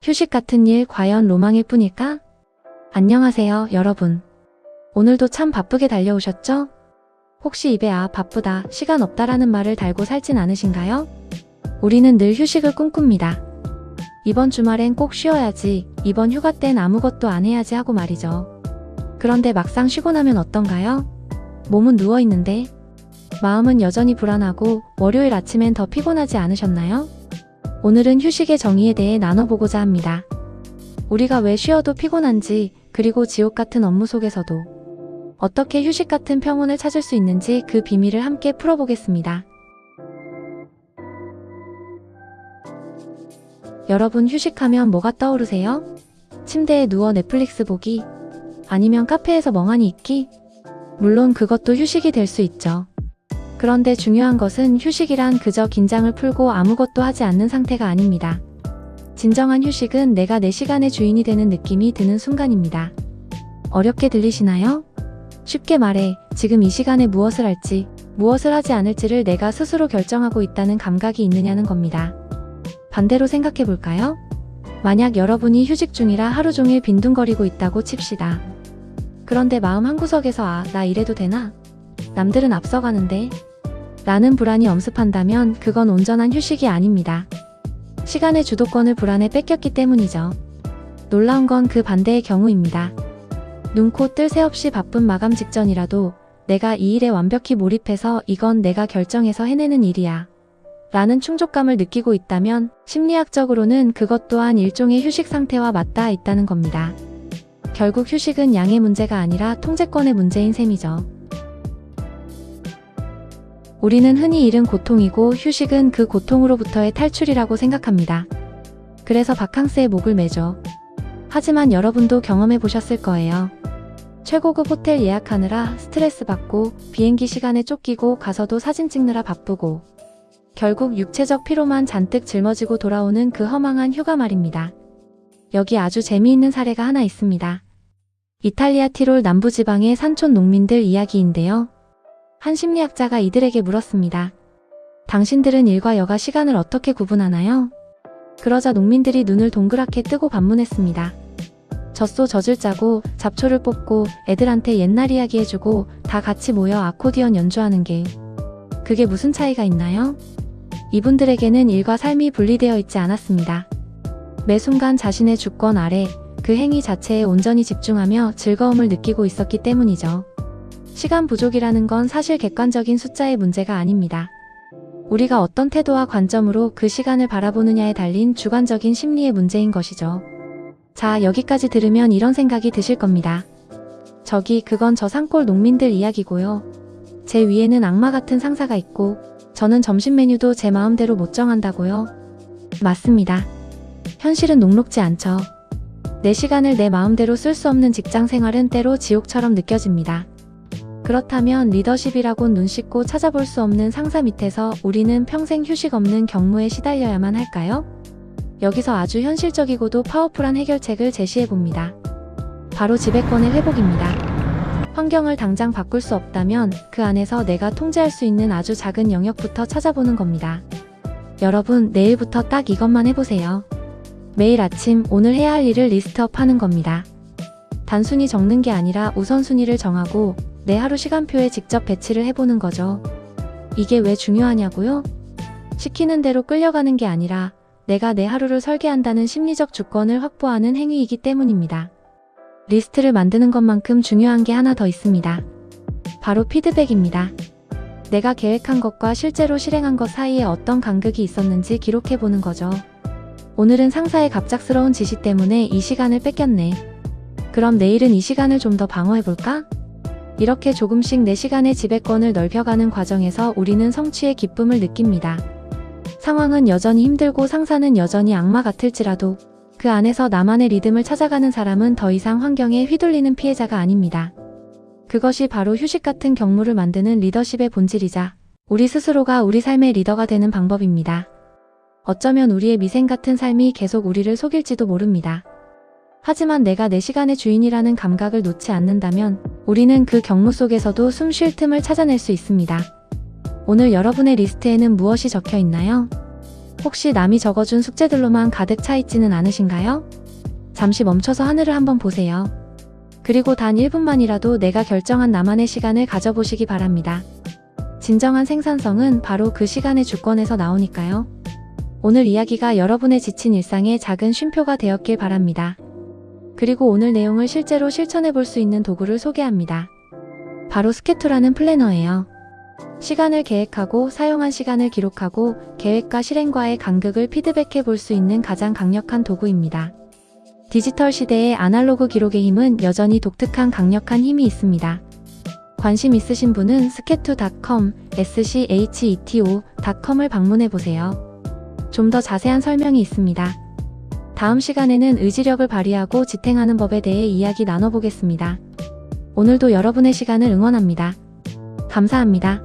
휴식 같은 일 과연 로망일 뿐일까? 안녕하세요, 여러분. 오늘도 참 바쁘게 달려오셨죠? 혹시 입에 바쁘다, 시간 없다라는 말을 달고 살진 않으신가요? 우리는 늘 휴식을 꿈꿉니다. 이번 주말엔 꼭 쉬어야지, 이번 휴가 땐 아무것도 안 해야지 하고 말이죠. 그런데 막상 쉬고 나면 어떤가요? 몸은 누워있는데 마음은 여전히 불안하고 월요일 아침엔 더 피곤하지 않으셨나요? 오늘은 휴식의 정의에 대해 나눠보고자 합니다. 우리가 왜 쉬어도 피곤한지, 그리고 지옥 같은 업무 속에서도 어떻게 휴식 같은 평온을 찾을 수 있는지 그 비밀을 함께 풀어보겠습니다. 여러분, 휴식하면 뭐가 떠오르세요? 침대에 누워 넷플릭스 보기? 아니면 카페에서 멍하니 있기? 물론 그것도 휴식이 될 수 있죠. 그런데 중요한 것은 휴식이란 그저 긴장을 풀고 아무것도 하지 않는 상태가 아닙니다. 진정한 휴식은 내가 내 시간의 주인이 되는 느낌이 드는 순간입니다. 어렵게 들리시나요? 쉽게 말해, 지금 이 시간에 무엇을 할지, 무엇을 하지 않을지를 내가 스스로 결정하고 있다는 감각이 있느냐는 겁니다. 반대로 생각해 볼까요? 만약 여러분이 휴식 중이라 하루 종일 빈둥거리고 있다고 칩시다. 그런데 마음 한구석에서 나 이래도 되나? 남들은 앞서가는데? 라는 불안이 엄습한다면 그건 온전한 휴식이 아닙니다. 시간의 주도권을 불안에 뺏겼기 때문이죠. 놀라운 건 그 반대의 경우입니다. 눈, 코, 뜰 새 없이 바쁜 마감 직전이라도 내가 이 일에 완벽히 몰입해서 이건 내가 결정해서 해내는 일이야 라는 충족감을 느끼고 있다면 심리학적으로는 그것 또한 일종의 휴식 상태와 맞닿아 있다는 겁니다. 결국 휴식은 양의 문제가 아니라 통제권의 문제인 셈이죠. 우리는 흔히 잃은 고통이고 휴식은 그 고통으로부터의 탈출이라고 생각합니다. 그래서 바캉스에 목을 매죠. 하지만 여러분도 경험해 보셨을 거예요. 최고급 호텔 예약하느라 스트레스 받고 비행기 시간에 쫓기고 가서도 사진 찍느라 바쁘고 결국 육체적 피로만 잔뜩 짊어지고 돌아오는 그 허망한 휴가 말입니다. 여기 아주 재미있는 사례가 하나 있습니다. 이탈리아 티롤 남부지방의 산촌 농민들 이야기인데요. 한 심리학자가 이들에게 물었습니다. 당신들은 일과 여가 시간을 어떻게 구분하나요? 그러자 농민들이 눈을 동그랗게 뜨고 반문했습니다. 젖소 젖을 짜고 잡초를 뽑고 애들한테 옛날 이야기 해주고 다 같이 모여 아코디언 연주하는 게 그게 무슨 차이가 있나요? 이분들에게는 일과 삶이 분리되어 있지 않았습니다. 매 순간 자신의 주권 아래 그 행위 자체에 온전히 집중하며 즐거움을 느끼고 있었기 때문이죠. 시간 부족이라는 건 사실 객관적인 숫자의 문제가 아닙니다. 우리가 어떤 태도와 관점으로 그 시간을 바라보느냐에 달린 주관적인 심리의 문제인 것이죠. 자, 여기까지 들으면 이런 생각이 드실 겁니다. 그건 저 산골 농민들 이야기고요. 제 위에는 악마 같은 상사가 있고 저는 점심 메뉴도 제 마음대로 못 정한다고요. 맞습니다. 현실은 녹록지 않죠. 내 시간을 내 마음대로 쓸 수 없는 직장 생활은 때로 지옥처럼 느껴집니다. 그렇다면 리더십이라곤 눈 씻고 찾아볼 수 없는 상사 밑에서 우리는 평생 휴식 없는 경무에 시달려야만 할까요? 여기서 아주 현실적이고도 파워풀한 해결책을 제시해봅니다. 바로 지배권의 회복입니다. 환경을 당장 바꿀 수 없다면 그 안에서 내가 통제할 수 있는 아주 작은 영역부터 찾아보는 겁니다. 여러분, 내일부터 딱 이것만 해보세요. 매일 아침 오늘 해야 할 일을 리스트업 하는 겁니다. 단순히 적는 게 아니라 우선순위를 정하고 내 하루 시간표에 직접 배치를 해보는 거죠. 이게 왜 중요하냐고요? 시키는 대로 끌려가는 게 아니라 내가 내 하루를 설계한다는 심리적 주권을 확보하는 행위이기 때문입니다. 리스트를 만드는 것만큼 중요한 게 하나 더 있습니다. 바로 피드백입니다. 내가 계획한 것과 실제로 실행한 것 사이에 어떤 간극이 있었는지 기록해보는 거죠. 오늘은 상사의 갑작스러운 지시 때문에 이 시간을 뺏겼네. 그럼 내일은 이 시간을 좀 더 방어해볼까? 이렇게 조금씩 내 시간의 지배권을 넓혀가는 과정에서 우리는 성취의 기쁨을 느낍니다. 상황은 여전히 힘들고 상사는 여전히 악마 같을지라도 그 안에서 나만의 리듬을 찾아가는 사람은 더 이상 환경에 휘둘리는 피해자가 아닙니다. 그것이 바로 휴식 같은 경무를 만드는 리더십의 본질이자 우리 스스로가 우리 삶의 리더가 되는 방법입니다. 어쩌면 우리의 미생 같은 삶이 계속 우리를 속일지도 모릅니다. 하지만 내가 내 시간의 주인이라는 감각을 놓지 않는다면 우리는 그 경무 속에서도 숨 쉴 틈을 찾아낼 수 있습니다. 오늘 여러분의 리스트에는 무엇이 적혀 있나요? 혹시 남이 적어준 숙제들로만 가득 차 있지는 않으신가요? 잠시 멈춰서 하늘을 한번 보세요. 그리고 단 1분만이라도 내가 결정한 나만의 시간을 가져보시기 바랍니다. 진정한 생산성은 바로 그 시간의 주권에서 나오니까요. 오늘 이야기가 여러분의 지친 일상의 작은 쉼표가 되었길 바랍니다. 그리고 오늘 내용을 실제로 실천해 볼 수 있는 도구를 소개합니다. 바로 스케투라는 플래너예요. 시간을 계획하고 사용한 시간을 기록하고 계획과 실행과의 간극을 피드백해 볼 수 있는 가장 강력한 도구입니다. 디지털 시대의 아날로그 기록의 힘은 여전히 독특한 강력한 힘이 있습니다. 관심 있으신 분은 sketo.com, scheto.com을 방문해 보세요. 좀 더 자세한 설명이 있습니다. 다음 시간에는 의지력을 발휘하고 지탱하는 법에 대해 이야기 나눠보겠습니다. 오늘도 여러분의 시간을 응원합니다. 감사합니다.